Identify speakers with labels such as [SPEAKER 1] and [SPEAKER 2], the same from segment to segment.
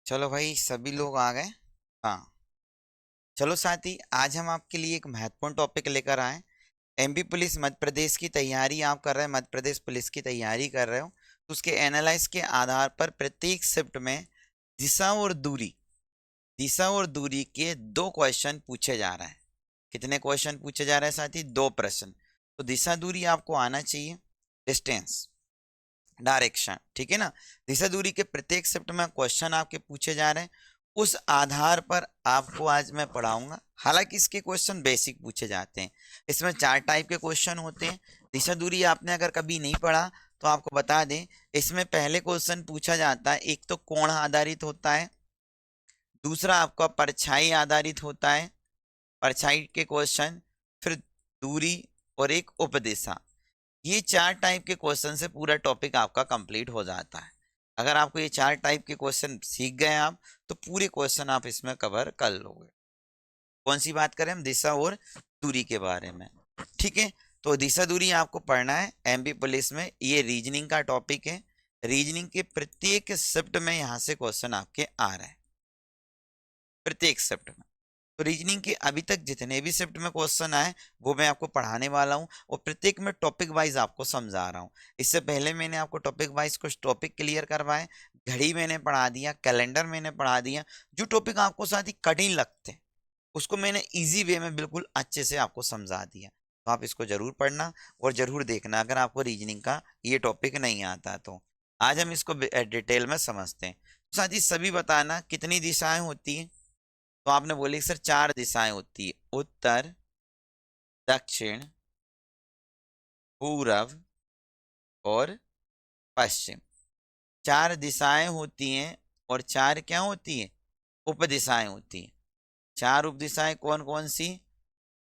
[SPEAKER 1] चलो भाई, सभी लोग आ गए। हाँ, चलो साथी, आज हम आपके लिए एक महत्वपूर्ण टॉपिक लेकर आए। एमपी पुलिस मध्य प्रदेश की तैयारी आप कर रहे हैं, मध्य प्रदेश पुलिस की तैयारी कर रहे हो, तो उसके एनालाइज के आधार पर प्रत्येक शिफ्ट में दिशा और दूरी दिशा और दूरी के दो क्वेश्चन पूछे जा रहे हैं। कितने क्वेश्चन पूछे जा रहे हैं साथी? दो प्रश्न। तो दिशा दूरी आपको आना चाहिए, डिस्टेंस, डायरेक्शन, ठीक है ना। दिशा दूरी के प्रत्येक शिफ्ट में क्वेश्चन आपके पूछे जा रहे हैं। उस आधार पर आपको आज मैं पढ़ाऊंगा। हालांकि इसके क्वेश्चन बेसिक पूछे जाते हैं। इसमें चार टाइप के क्वेश्चन होते हैं। दिशा दूरी आपने अगर कभी नहीं पढ़ा तो आपको बता दें, इसमें पहले क्वेश्चन पूछा जाता है, एक तो कोण आधारित होता है, दूसरा आपका परछाई आधारित होता है, परछाई के क्वेश्चन, फिर दूरी और एक उपदिशा। ये चार टाइप के क्वेश्चन से पूरा टॉपिक आपका कंप्लीट हो जाता है। अगर आपको ये चार टाइप के क्वेश्चन सीख गए आप, तो पूरे क्वेश्चन आप इसमें कवर कर लोगे। कौन सी बात करें हम? दिशा और दूरी के बारे में। ठीक है, तो दिशा दूरी आपको पढ़ना है एमपी पुलिस में। ये रीजनिंग का टॉपिक है। रीजनिंग के प्रत्येक शिफ्ट में यहाँ से क्वेश्चन आपके आ रहे हैं, प्रत्येक शिफ्ट में। तो रीजनिंग के अभी तक जितने भी शिफ्ट में क्वेश्चन आए वो मैं आपको पढ़ाने वाला हूँ, और प्रत्येक में टॉपिक वाइज आपको समझा रहा हूँ। इससे पहले मैंने आपको टॉपिक वाइज कुछ टॉपिक क्लियर करवाए। घड़ी मैंने पढ़ा दिया, कैलेंडर मैंने पढ़ा दिया। जो टॉपिक आपको साथ ही कठिन लगते हैं उसको मैंने इजी वे में बिल्कुल अच्छे से आपको समझा दिया। तो आप इसको जरूर पढ़ना और जरूर देखना अगर आपको रीजनिंग का ये टॉपिक नहीं आता तो। आज हम इसको डिटेल में समझते हैं। साथ ही सभी बताना कितनी दिशाएं होती हैं। तो आपने बोली सर चार दिशाएं होती है, उत्तर, दक्षिण, पूरब और पश्चिम। चार दिशाएं होती हैं और चार क्या होती है? उपदिशाएं होती हैं। चार उपदिशाएं कौन कौन सी?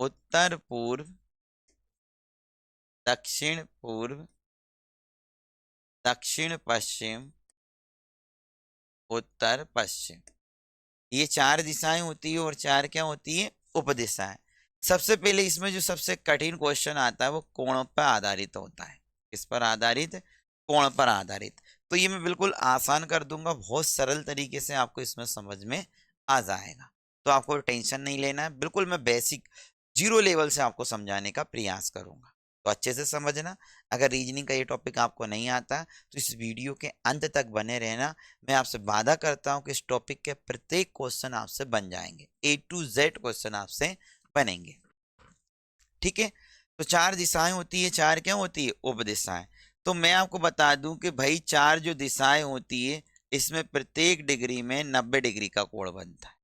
[SPEAKER 1] उत्तर पूर्व, दक्षिण पूर्व, दक्षिण पश्चिम, उत्तर पश्चिम। ये चार दिशाएं होती है और चार क्या होती है? उपदिशाएं। सबसे पहले इसमें जो सबसे कठिन क्वेश्चन आता है वो कोण पर आधारित होता है। किस पर आधारित? कोण पर आधारित। तो ये मैं बिल्कुल आसान कर दूंगा, बहुत सरल तरीके से आपको इसमें समझ में आ जाएगा। तो आपको टेंशन नहीं लेना है, बिल्कुल मैं बेसिक जीरो लेवल से आपको समझाने का प्रयास करूंगा। तो अच्छे से समझना। अगर रीजनिंग का ये टॉपिक आपको नहीं आता तो इस वीडियो के अंत तक बने रहना। मैं आपसे वादा करता हूं कि इस टॉपिक के प्रत्येक क्वेश्चन आपसे बन जाएंगे, A to Z क्वेश्चन आपसे बनेंगे। ठीक है, तो चार दिशाएं होती है। चार क्या होती है? उपदिशाएं। तो मैं आपको बता दूं कि भाई चार जो दिशाएं होती है इसमें प्रत्येक डिग्री में 90 डिग्री का कोण बनता है।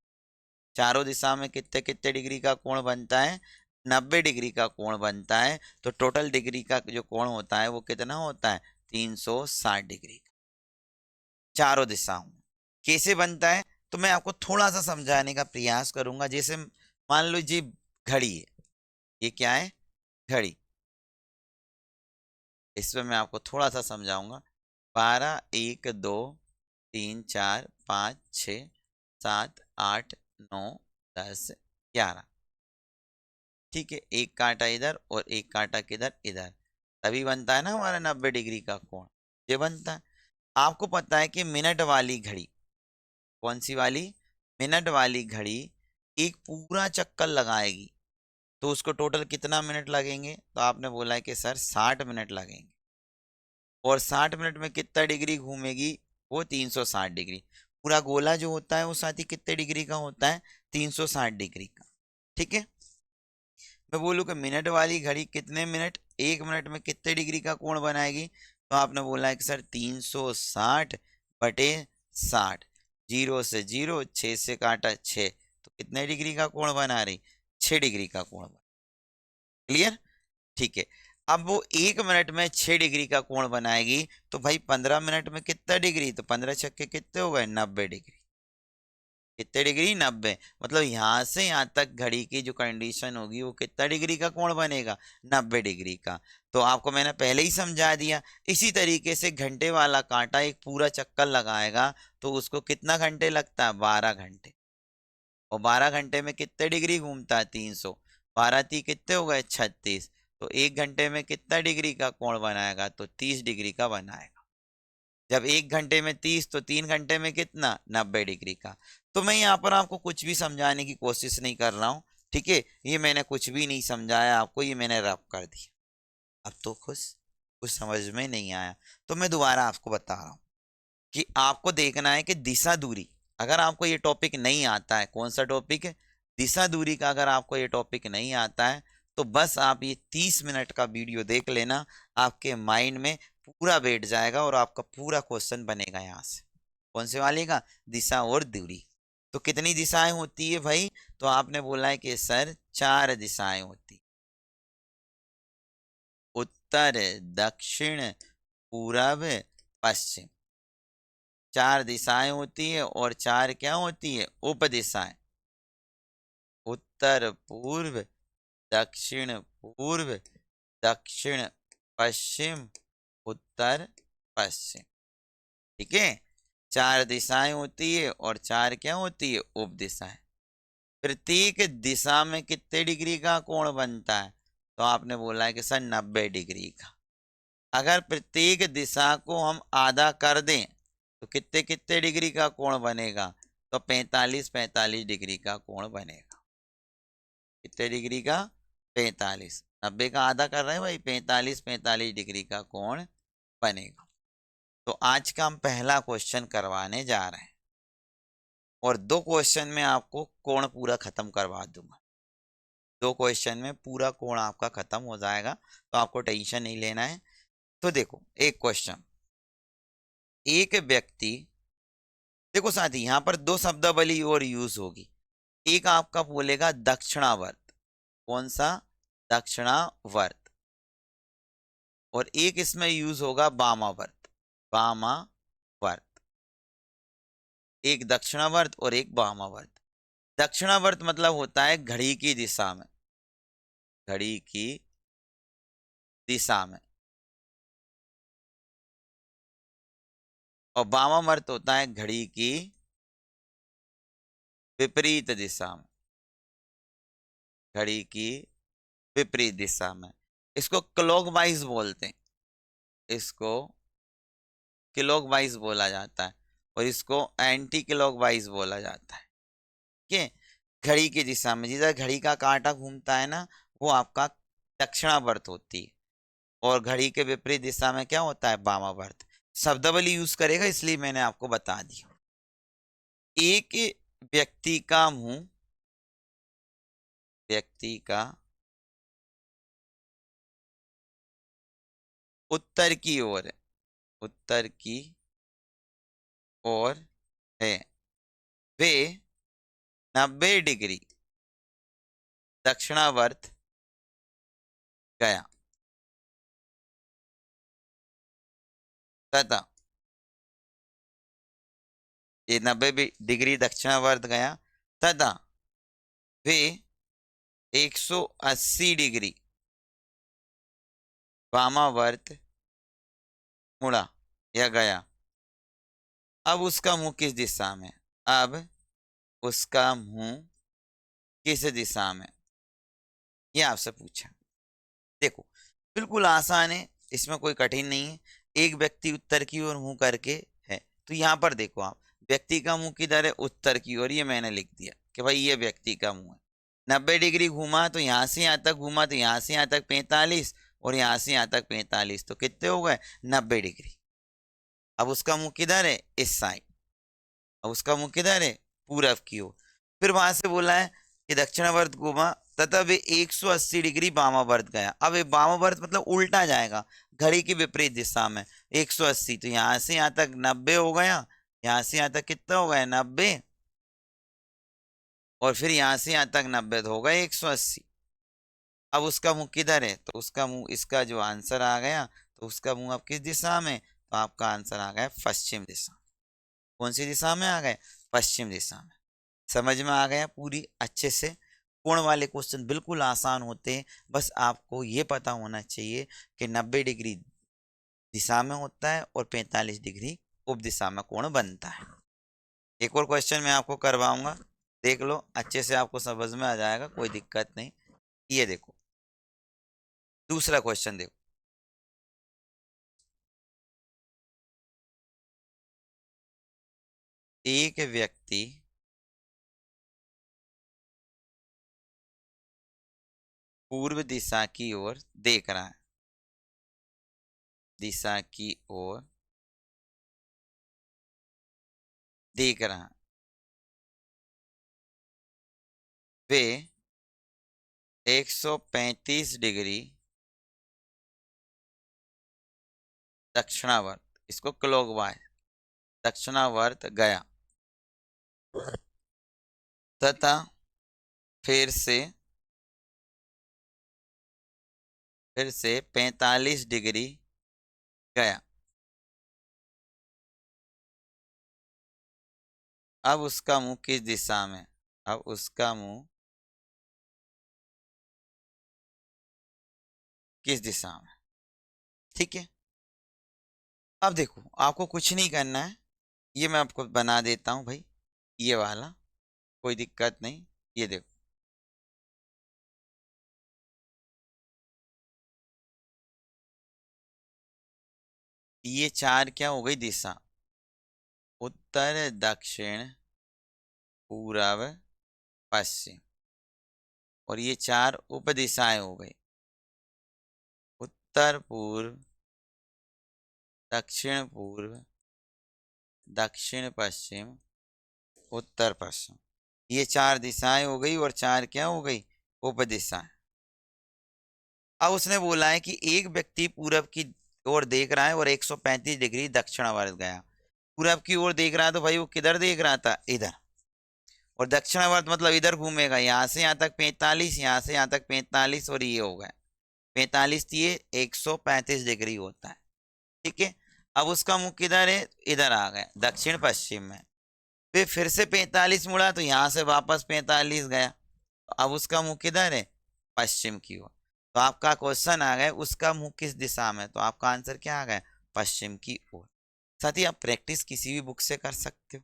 [SPEAKER 1] चारों दिशा में कितने कितने डिग्री का कोण बनता है? 90 डिग्री का कोण बनता है। तो टोटल डिग्री का जो कोण होता है वो कितना होता है? 360 डिग्री। चारों दिशाओं में कैसे बनता है तो मैं आपको थोड़ा सा समझाने का प्रयास करूंगा। जैसे मान लो जी, घड़ी है। ये क्या है? घड़ी। इसमें मैं आपको थोड़ा सा समझाऊंगा। 12, 1, 2, 3, 4, 5, 6, 7, 8, 9, 10, 11। ठीक है, एक कांटा इधर और एक कांटा किधर? इधर। तभी बनता है ना हमारा 90 डिग्री का कोण। ये बनता है। आपको पता है कि मिनट वाली घड़ी, कौन सी वाली? मिनट वाली घड़ी एक पूरा चक्कर लगाएगी तो उसको टोटल कितना मिनट लगेंगे? तो आपने बोला है कि सर 60 मिनट लगेंगे। और 60 मिनट में कितना डिग्री घूमेगी? वो 360 डिग्री। पूरा गोला जो होता है वो साथी कितने डिग्री का होता है? 360 डिग्री का। ठीक है, मैं बोलूँ कि मिनट वाली घड़ी कितने मिनट, एक मिनट में कितने डिग्री का कोण बनाएगी? तो आपने बोला है कि सर 360 बटे 60। जीरो से जीरो, 6 से काटा 6, तो कितने डिग्री का कोण बना रही? 6 डिग्री का कोण बना। क्लियर? ठीक है। अब वो एक मिनट में 6 डिग्री का कोण बनाएगी तो भाई 15 मिनट में कितना डिग्री? तो 15 छक्के कितने हो गए? 90 डिग्री। कितने डिग्री? 90। मतलब यहां से यहां तक घड़ी की जो कंडीशन होगी वो कितना डिग्री का कोण बनेगा? 90 डिग्री का। तो आपको मैंने पहले ही समझा दिया। इसी तरीके से घंटे वाला कांटा एक पूरा चक्कर लगाएगा तो उसको कितना घंटे लगता है? 12 घंटे। और 12 घंटे में कितने डिग्री घूमता है? 300। 12 ती कितने हो गए? 36। तो एक घंटे में कितना डिग्री का कोण बनाएगा? तो 30 डिग्री का बनाएगा। जब 1 घंटे में 30 तो 3 घंटे में कितना, 90 डिग्री का। तो मैं यहाँ पर आपको कुछ भी समझाने की कोशिश नहीं कर रहा हूँ, ठीक है, ये मैंने कुछ भी नहीं समझाया आपको, ये मैंने रब कर दिया। अब तो कुछ समझ में नहीं आया, तो मैं दोबारा आपको बता रहा हूँ कि आपको देखना है कि दिशा दूरी। अगर आपको ये टॉपिक नहीं आता है, कौन सा टॉपिक है, दिशा दूरी का, अगर आपको ये टॉपिक नहीं आता है तो बस आप ये 30 मिनट का वीडियो देख लेना, आपके माइंड में पूरा बैठ जाएगा और आपका पूरा क्वेश्चन बनेगा यहाँ से। कौन से वाले का, दिशा और दूरी। तो कितनी दिशाएं होती है भाई, तो आपने बोला है कि सर 4 दिशाएं होती, उत्तर, दक्षिण, पूरब, पश्चिम। 4 दिशाएं होती है और 4 क्या होती है, उप दिशाएं। उत्तर पूर्व, दक्षिण पूर्व, दक्षिण पश्चिम, उत्तर पश्चिम। ठीक है, 4 दिशाएं होती है और 4 क्या होती है, उप दिशाएं। प्रत्येक दिशा में कितने डिग्री का कोण बनता है, तो आपने बोला है कि सर 90 डिग्री का। अगर प्रत्येक दिशा को हम आधा कर दें तो कितने कितने डिग्री का कोण बनेगा, तो 45 डिग्री का कोण बनेगा। कितने डिग्री का, 45। 90 का आधा कर रहे हैं भाई, 45 डिग्री का कोण बनेगा। तो आज का हम पहला क्वेश्चन करवाने जा रहे हैं और 2 क्वेश्चन में आपको कोण पूरा खत्म करवा दूंगा। 2 क्वेश्चन में पूरा कोण आपका खत्म हो जाएगा, तो आपको टेंशन नहीं लेना है। तो देखो एक क्वेश्चन, एक व्यक्ति, देखो साथी यहाँ पर 2 शब्दावली और यूज होगी। एक आपका बोलेगा दक्षिणावर्त, कौन सा, दक्षिणावर्त, और एक इसमें यूज होगा वामावर्त, वामावर्त। एक दक्षिणावर्त और एक वामावर्त। दक्षिणावर्त मतलब होता है घड़ी की दिशा में, घड़ी की दिशा में, और वामावर्त होता है घड़ी की विपरीत दिशा में, घड़ी की विपरीत दिशा में। इसको क्लॉकवाइज बोलते हैं, इसको क्लॉकवाइज बोला जाता है और इसको एंटी क्लॉकवाइज बोला जाता है। ठीक है, घड़ी की दिशा में जिधर घड़ी का कांटा घूमता है ना, वो आपका दक्षिणावर्त होती है, और घड़ी के विपरीत दिशा में क्या होता है, वामावर्त। शब्दावली यूज करेगा इसलिए मैंने आपको बता दिया। एक व्यक्ति का मुंह, व्यक्ति का उत्तर की ओर है, उत्तर की ओर है, वे 90 डिग्री दक्षिणावर्त गया तथा, ये 90 डिग्री दक्षिणावर्त गया तथा वे 180 डिग्री वामावर्त मुड़ा या गया। अब उसका मुंह किस दिशा में, अब उसका मुंह किस दिशा में, ये आपसे पूछा। देखो बिल्कुल आसान है, इसमें कोई कठिन नहीं है। एक व्यक्ति उत्तर की ओर मुंह करके है, तो यहाँ पर देखो आप, व्यक्ति का मुंह किधर है, उत्तर की ओर। ये मैंने लिख दिया कि भाई ये व्यक्ति का मुंह है। 90 डिग्री घूमा तो यहाँ से यहाँ तक घूमा, तो यहाँ से यहाँ तक 45 और यहाँ से यहाँ तक 45, तो कितने हो गए, 90 डिग्री। अब उसका मुंह किधर है, इस साइड। अब उसका मुंह किधर है, पूरब की ओर। फिर वहां से बोला है कि दक्षिणावर्त घूमा तथा वे 180 डिग्री वामावर्त गया। अब ये वामावर्त मतलब उल्टा जाएगा, घड़ी की विपरीत दिशा में। 180 तो यहाँ से यहाँ तक 90 हो गया, यहाँ से यहाँ तक कितना हो गया, 90, और फिर यहाँ से यहाँ तक 90 तो हो गया 180। अब उसका मुंह किधर है, तो उसका मुंह, इसका जो आंसर आ गया, तो उसका मुंह अब किस दिशा में, तो आपका आंसर आ गया पश्चिम दिशा। कौन सी दिशा में आ गए, पश्चिम दिशा में। समझ में आ गया पूरी अच्छे से। कोण वाले क्वेश्चन बिल्कुल आसान होते हैं, बस आपको ये पता होना चाहिए कि 90 डिग्री दिशा में होता है और 45 डिग्री उप दिशा में कोण बनता है। एक और क्वेश्चन मैं आपको करवाऊंगा, देख लो अच्छे से, आपको समझ में आ जाएगा, कोई दिक्कत नहीं। ये देखो दूसरा क्वेश्चन, देखो एक व्यक्ति पूर्व दिशा की ओर देख रहा है, दिशा की ओर देख रहा है। वे 135 डिग्री दक्षिणावर्त, इसको क्लॉकवाइज दक्षिणावर्त गया तथा फिर से 45 डिग्री गया। अब उसका मुंह किस दिशा में, अब उसका मुंह किस दिशा में। ठीक है, अब देखो आपको कुछ नहीं करना है, ये मैं आपको बना देता हूं भाई, ये वाला कोई दिक्कत नहीं। ये देखो, ये चार क्या हो गई दिशा, उत्तर दक्षिण पूरब पश्चिम, और ये चार उप दिशाएं हो गई, उत्तर पूर्व, दक्षिण पूर्व, दक्षिण पश्चिम, उत्तर पश्चिम। ये चार दिशाएं हो गई और चार क्या हो गई, उप दिशाएं। अब उसने बोला है कि एक व्यक्ति पूरब की ओर देख रहा है और 135 डिग्री दक्षिणावर्त गया। पूरब की ओर देख रहा है तो भाई वो किधर देख रहा था, इधर, और दक्षिणावर्त मतलब इधर घूमेगा, यहाँ से यहाँ तक 45, यहाँ से यहाँ तक 45, और ये हो गया 45, ये 135 डिग्री होता है। ठीक है, अब उसका मुंह किधर है, इधर आ गया दक्षिण पश्चिम में। फिर से 45 मुड़ा तो यहाँ से वापस 45 गया, अब उसका मुंह किधर है, पश्चिम की ओर। तो आपका क्वेश्चन आ गया उसका मुंह किस दिशा में, तो आपका आंसर क्या आ गया, पश्चिम की ओर। साथ ही आप प्रैक्टिस किसी भी बुक से कर सकते हो,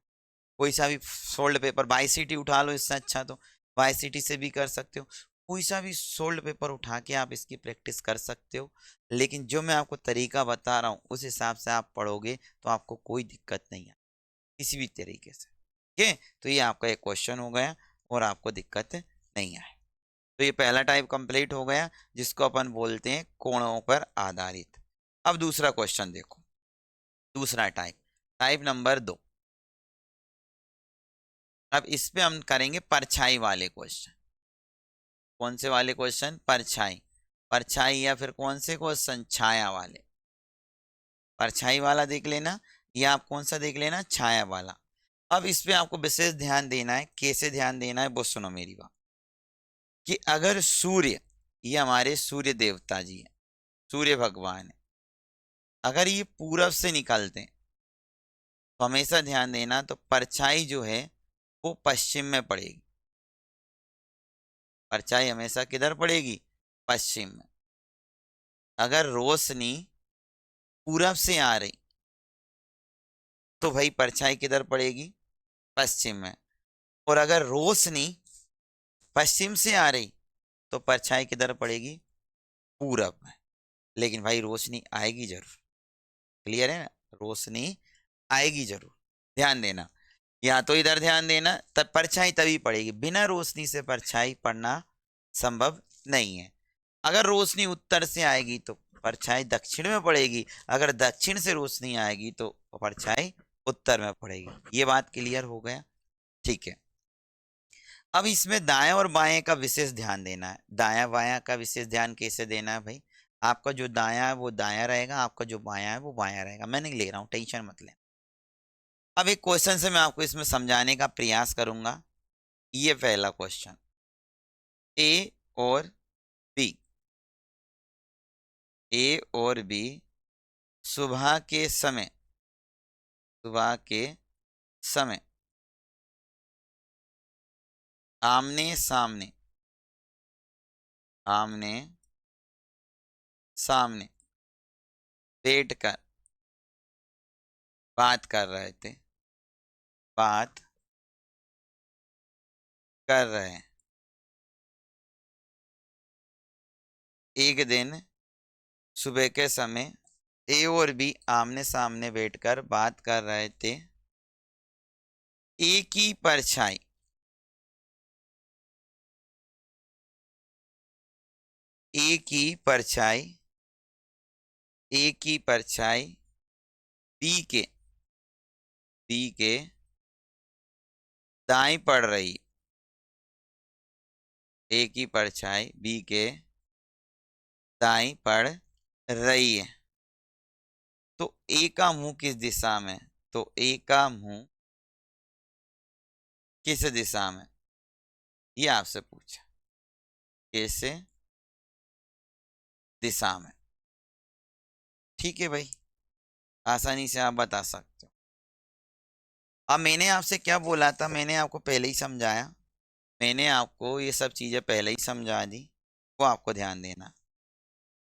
[SPEAKER 1] कोई सा भी सोल्ड पेपर, वाईसीटी उठा लो, इससे अच्छा तो वाईसीटी से भी कर सकते हो। कोई सा भी सोल्ड पेपर उठा के आप इसकी प्रैक्टिस कर सकते हो, लेकिन जो मैं आपको तरीका बता रहा हूँ उस हिसाब से आप पढ़ोगे तो आपको कोई दिक्कत नहीं है किसी भी तरीके से। ठीक है, तो ये आपका एक क्वेश्चन हो गया और आपको दिक्कत नहीं आए। तो ये पहला टाइप कंप्लीट हो गया जिसको अपन बोलते हैं कोणों पर आधारित। अब दूसरा क्वेश्चन देखो, दूसरा टाइप, टाइप नंबर 2। अब इस पे हम करेंगे परछाई वाले क्वेश्चन। कौन से वाले क्वेश्चन, परछाई, परछाई या फिर कौन से क्वेश्चन, छाया वाले। परछाई वाला देख लेना या आप कौन सा देख लेना, छाया वाला। अब इस पे आपको विशेष ध्यान देना है, कैसे ध्यान देना है वो सुनो मेरी बात। कि अगर सूर्य, ये हमारे सूर्य देवता जी हैं, सूर्य भगवान है, अगर ये पूरब से निकलते हैं तो हमेशा ध्यान देना, तो परछाई जो है वो पश्चिम में पड़ेगी। परछाई हमेशा किधर पड़ेगी, पश्चिम में। अगर रोशनी पूरब से आ रही तो भाई परछाई किधर पड़ेगी, पश्चिम में। और अगर रोशनी पश्चिम से आ रही तो परछाई किधर पड़ेगी, पूरब में। लेकिन भाई रोशनी आएगी जरूर, क्लियर है ना, रोशनी आएगी जरूर, ध्यान देना। या तो इधर ध्यान देना, तब परछाई तभी पड़ेगी, बिना रोशनी से परछाई पड़ना संभव नहीं है। अगर रोशनी उत्तर से आएगी तो परछाई दक्षिण में पड़ेगी, अगर दक्षिण से रोशनी आएगी तो परछाई उत्तर में पड़ेगी। ये बात क्लियर हो गया, ठीक है। अब इसमें दाएं और बाएं का विशेष ध्यान देना है। दाया बायां का विशेष ध्यान कैसे देना है भाई, आपका जो दाया है वो दाया रहेगा, आपका जो बायां है वो बायां रहेगा। मैं नहीं ले रहा हूँ, टेंशन मत लेना। अब एक क्वेश्चन से मैं आपको इसमें समझाने का प्रयास करूंगा। ये पहला क्वेश्चन, ए और बी, ए और बी सुबह के समय, सुबह के समय आमने सामने, आमने सामने बैठकर बात कर रहे थे, बात कर रहे हैं। एक दिन सुबह के समय ए और बी आमने सामने बैठकर बात कर रहे थे, ए की परछाई, ए की परछाई, ए की परछाई बी के, बी के दाएं पड़ रही, ए की परछाई बी के दाएं पड़ रही है, तो ए का मुंह किस दिशा में, तो ए का मुंह किस दिशा में, ये आपसे पूछा, किस दिशा में। ठीक है भाई, आसानी से आप बता सकते हो। अब मैंने आपसे क्या बोला था, मैंने आपको पहले ही समझाया, मैंने आपको ये सब चीजें पहले ही समझा दी, वो आपको ध्यान देना।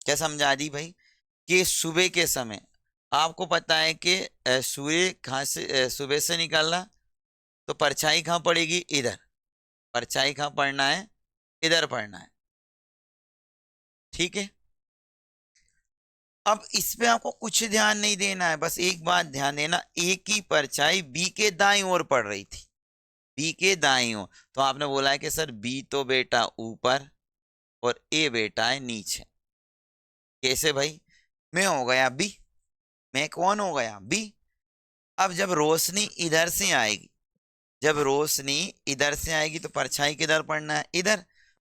[SPEAKER 1] क्या समझा दी भाई, कि सुबह के समय आपको पता है कि सूर्य कहाँ से सुबह से निकलना, तो परछाई कहाँ पड़ेगी, इधर, परछाई कहाँ पड़ना है, इधर पड़ना है। ठीक है, अब इस पे आपको कुछ ध्यान नहीं देना है, बस एक बात ध्यान देना, ए की परछाई बी के दाईं ओर पड़ रही थी, बी के दाईं ओर, तो आपने बोला है कि सर बी तो बेटा ऊपर और ए बेटा है नीचे। कैसे भाई, मैं हो गया बी, मैं कौन हो गया, बी। अब जब रोशनी इधर से आएगी, जब रोशनी इधर से आएगी तो परछाई किधर पड़ना है, इधर,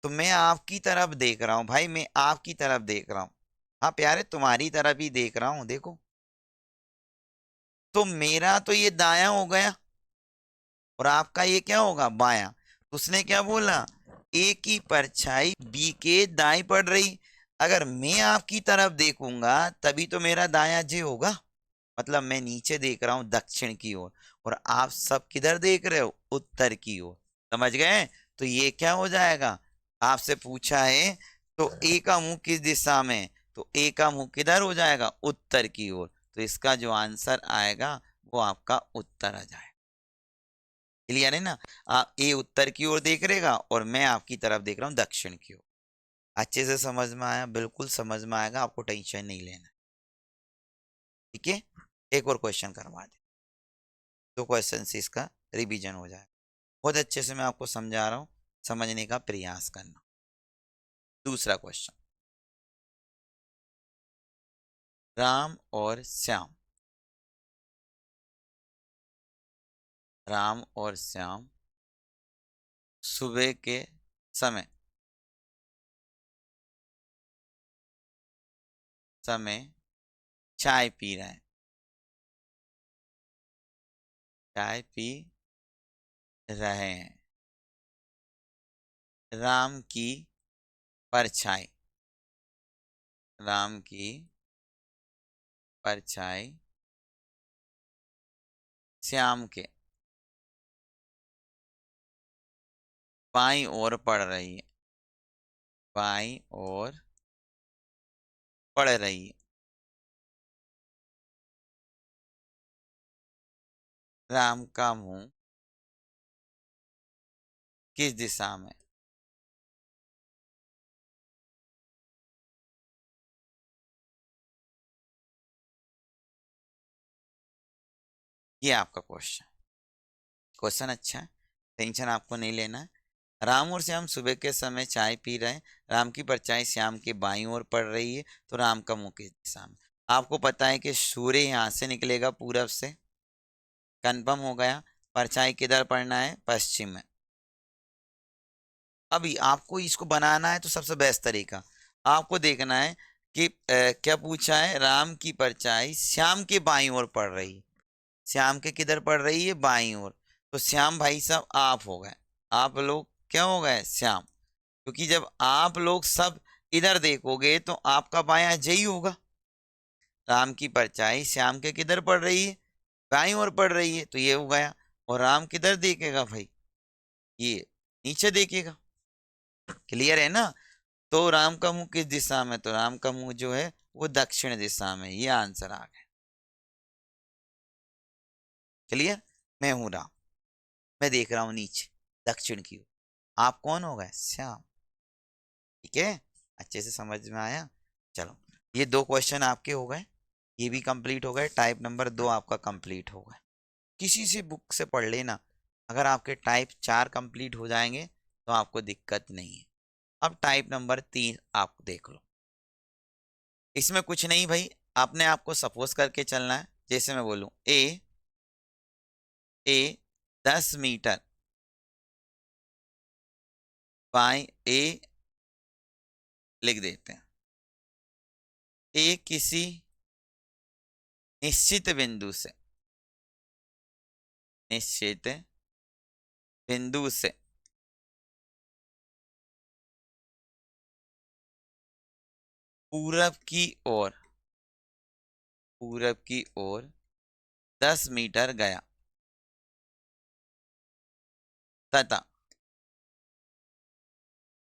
[SPEAKER 1] तो मैं आपकी तरफ देख रहा हूं भाई, मैं आपकी तरफ देख रहा हूं, हाँ प्यारे तुम्हारी तरफ ही देख रहा हूं, देखो, तो मेरा तो ये दाया हो गया और आपका ये क्या होगा, बाया। उसने क्या बोला, ए की परछाई बी के दाएं पड़ रही, अगर मैं आपकी तरफ देखूंगा तभी तो मेरा दाया जे होगा, मतलब मैं नीचे देख रहा हूं दक्षिण की ओर, और आप सब किधर देख रहे हो, उत्तर की ओर। समझ गए, तो ये क्या हो जाएगा, आपसे पूछा है तो ए का मुंह किस दिशा में, तो ए का मुंह किधर हो जाएगा, उत्तर की ओर, तो इसका जो आंसर आएगा वो आपका उत्तर आ जाएगा। क्लियर है ना, आप ए उत्तर की ओर देख रहेगा और मैं आपकी तरफ देख रहा हूँ दक्षिण की ओर। अच्छे से समझ में आया, बिल्कुल समझ में आएगा, आपको टेंशन नहीं लेना। ठीक है, एक और क्वेश्चन करवा दे, दो क्वेश्चन से इसका रिवीजन हो जाएगा। बहुत अच्छे से मैं आपको समझा रहा हूँ, समझने का प्रयास करना। दूसरा क्वेश्चन, राम और श्याम, राम और श्याम सुबह के समय, समय चाय पी रहे हैं, चाय पी रहे हैं, राम की परछाई, राम की परछाई श्याम के बाईं ओर पड़ रही है, बाईं ओर पड़ रही है, राम का मुंह किस दिशा में, ये आपका क्वेश्चन, क्वेश्चन अच्छा है, टेंशन आपको नहीं लेना है। राम और श्याम सुबह के समय चाय पी रहे हैं, राम की परछाई श्याम के बाईं ओर पड़ रही है, तो राम का मुंह किस दिशा में। आपको पता है कि सूर्य यहाँ से निकलेगा पूरब से, कंफर्म हो गया, परछाई किधर पड़ना है, पश्चिम में। अभी आपको इसको बनाना है तो सबसे बेस्ट तरीका, आपको देखना है कि क्या पूछा है, राम की परछाई श्याम के बाईं ओर पड़ रही है, श्याम के किधर पड़ रही है, बाईं ओर, तो श्याम भाई साहब आप हो गए, आप लोग क्या हो गए, श्याम, क्योंकि जब आप लोग सब इधर देखोगे तो आपका बायां जई होगा, राम की परछाई श्याम के किधर पड़ रही है, बाईं ओर पड़ रही है, तो ये हो गया, और राम किधर देखेगा भाई, ये नीचे देखेगा। क्लियर है ना, तो राम का मुंह किस दिशा में, तो राम का मुंह जो है वो दक्षिण दिशा में, ये आंसर आ गया। क्लियर, मैं हूं राम, मैं देख रहा हूं नीचे दक्षिण की ओर, आप कौन हो गए, श्याम। ठीक है, अच्छे से समझ में आया। चलो, ये दो क्वेश्चन आपके हो गए, ये भी कंप्लीट हो गए, टाइप नंबर 2 आपका कंप्लीट हो गया। किसी से बुक से पढ़ लेना, अगर आपके टाइप 4 कंप्लीट हो जाएंगे तो आपको दिक्कत नहीं है। अब टाइप नंबर 3 आप देख लो। इसमें कुछ नहीं भाई, आपने आपको सपोज करके चलना है। जैसे मैं बोलूं ए 10 मीटर बाई ए लिख देते हैं। ए किसी निश्चित बिंदु से, निश्चित बिंदु से पूरब की ओर, पूरब की ओर 10 मीटर गया तथा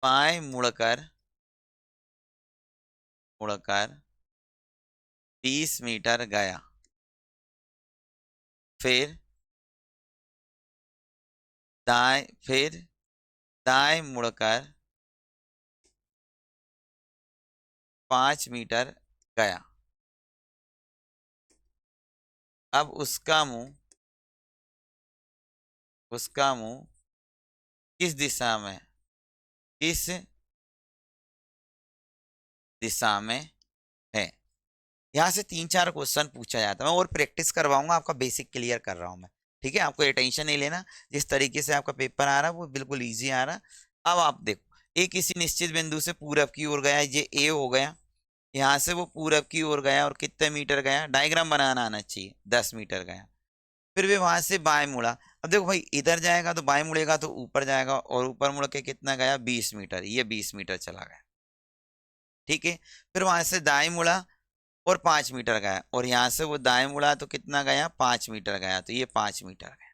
[SPEAKER 1] बाएं मुड़कर, मुड़कर 20 मीटर गया, फिर फिर दाएं मुड़कर 5 मीटर गया। अब उसका मुंह किस दिशा में, किस दिशा में है। यहाँ से 3-4 क्वेश्चन पूछा जाता है। मैं और प्रैक्टिस करवाऊंगा, आपका बेसिक क्लियर कर रहा हूँ मैं। ठीक है, आपको ये टेंशन नहीं लेना। जिस तरीके से आपका पेपर आ रहा है वो बिल्कुल इजी आ रहा है। अब आप देखो, ए किसी निश्चित बिंदु से पूरब की ओर गया, ये ए हो गया। यहाँ से वो पूरब की ओर गया और कितने मीटर गया, डायग्राम बनाना आना चाहिए। 10 मीटर गया, फिर वे वहां से बाएं मुड़ा। अब देखो भाई, इधर जाएगा तो बाएं मुड़ेगा तो ऊपर जाएगा, और ऊपर मुड़ के कितना गया, 20 मीटर। ये 20 मीटर चला गया। ठीक है, फिर वहां से दाएं मुड़ा और 5 मीटर गया, और यहाँ से वो दाएं मुड़ा तो कितना गया, 5 मीटर गया, तो ये 5 मीटर गया।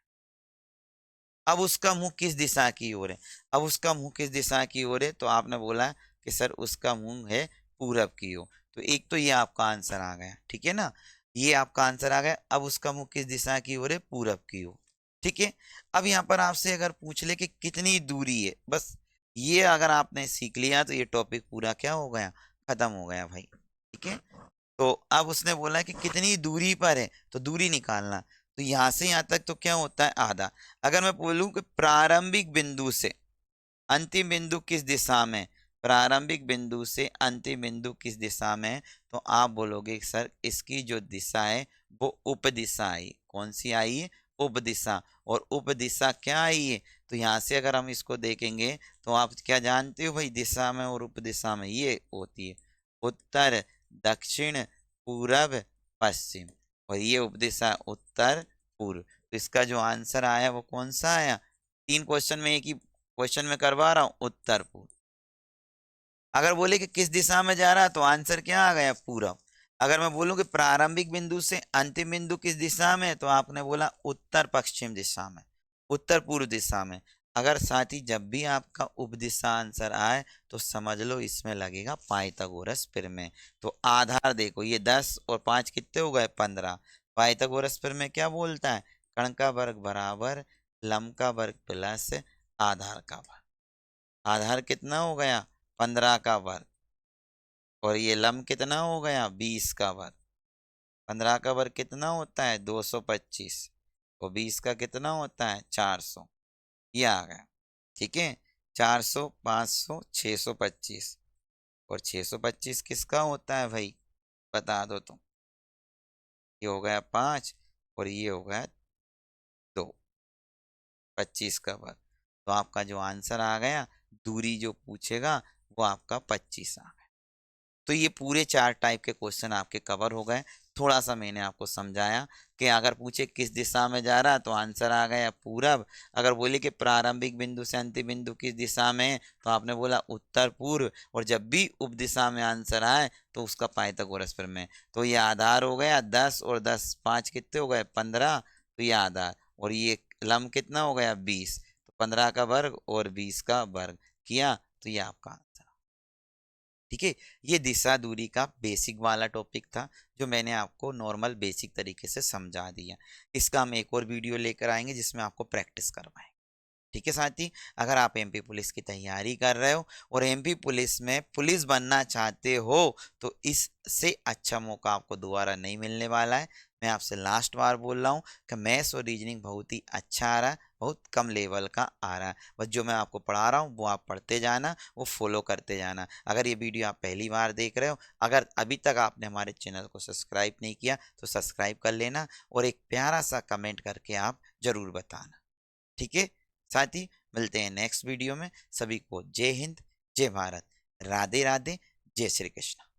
[SPEAKER 1] अब उसका मुंह किस दिशा की ओर है, अब उसका मुंह किस दिशा की ओर है, तो आपने बोला कि सर उसका मुंह है पूरब की ओर। तो एक तो ये आपका आंसर आ गया, ठीक है ना, ये आपका आंसर आ गया। अब उसका मुंह किस दिशा की ओर है, पूरब की ओर। ठीक है, अब यहाँ पर आपसे अगर पूछ ले कि कितनी दूरी है, बस ये अगर आपने सीख लिया तो ये टॉपिक पूरा क्या हो गया, खत्म हो गया भाई। ठीक है, तो अब उसने बोला कि कितनी दूरी पर है, तो दूरी निकालना। तो यहां से यहां तक तो क्या होता है, आधा। अगर मैं बोलूं कि प्रारंभिक बिंदु से अंतिम बिंदु किस दिशा में, प्रारंभिक बिंदु से अंतिम बिंदु किस दिशा में, तो आप बोलोगे सर इसकी जो दिशा है वो उप दिशा आई। कौन सी आई है, उप दिशा। और उप दिशा क्या आई है, तो यहाँ से अगर हम इसको देखेंगे तो आप क्या जानते हो भाई, दिशा में और उप दिशा में ये होती है उत्तर, दक्षिण, पूरब, पश्चिम। और ये उपदिशा उत्तर पूर्व। तो इसका जो आंसर आया वो कौन सा आया, 3 क्वेश्चन में एक ही क्वेश्चन में करवा रहा हूं, उत्तर पूर्व। अगर बोले कि किस दिशा में जा रहा है तो आंसर क्या आ गया, पूरब। अगर मैं बोलूं कि प्रारंभिक बिंदु से अंतिम बिंदु किस दिशा में, तो आपने बोला उत्तर पश्चिम दिशा में, उत्तर पूर्व दिशा में। अगर साथ ही जब भी आपका उपदिशा आंसर आए तो समझ लो इसमें लगेगा पाइथागोरस प्रमेय। तो आधार देखो, ये 10 और 5 कितने हो गए, 15। पाइथागोरस प्रमेय क्या बोलता है, कर्ण का वर्ग बराबर लंब का वर्ग प्लस आधार का वर्ग। आधार कितना हो गया, 15 का वर्ग, और ये लंब कितना हो गया, 20 का वर्ग। 15 का वर्ग कितना होता है, 225, और 20 का कितना होता है, 400। ये आ गया। ठीक है, 400, 500, 625, और 625 किसका होता है भाई, बता दो तुम। ये हो गया 5, और ये हो गया 2, 25 का वर्ग। तो आपका जो आंसर आ गया, दूरी जो पूछेगा वो आपका 25 आ गया। तो ये पूरे 4 टाइप के क्वेश्चन आपके कवर हो गए। थोड़ा सा मैंने आपको समझाया कि अगर पूछे किस दिशा में जा रहा तो आंसर आ गया पूरब। अगर बोले कि प्रारंभिक बिंदु से अंतिम बिंदु किस दिशा में है, तो आपने बोला उत्तर पूर्व। और जब भी उप दिशा में आंसर आए तो उसका पाइथागोरस प्रमेय। तो ये आधार हो गया 10, और 10 5 कितने हो गए, 15। तो ये आधार, और ये लंब कितना हो गया, 20। तो 15 का वर्ग और 20 का वर्ग किया, तो ये आपका आंसर। ठीक है, ये दिशा दूरी का बेसिक वाला टॉपिक था जो मैंने आपको नॉर्मल बेसिक तरीके से समझा दिया। इसका हम एक और वीडियो लेकर आएंगे जिसमें आपको प्रैक्टिस करवाएंगे। ठीक है साथी, अगर आप एमपी पुलिस की तैयारी कर रहे हो और एमपी पुलिस में पुलिस बनना चाहते हो तो इससे अच्छा मौका आपको दोबारा नहीं मिलने वाला है। मैं आपसे लास्ट बार बोल रहा हूँ कि मैथ्स और रीजनिंग बहुत ही अच्छा आ रहा है, बहुत कम लेवल का आ रहा है। बस जो मैं आपको पढ़ा रहा हूँ वो आप पढ़ते जाना, वो फॉलो करते जाना। अगर ये वीडियो आप पहली बार देख रहे हो, अगर अभी तक आपने हमारे चैनल को सब्सक्राइब नहीं किया तो सब्सक्राइब कर लेना और एक प्यारा सा कमेंट करके आप जरूर बताना। ठीक है साथ ही, मिलते हैं नेक्स्ट वीडियो में। सभी को जय हिंद, जय भारत, राधे राधे, जय श्री कृष्ण।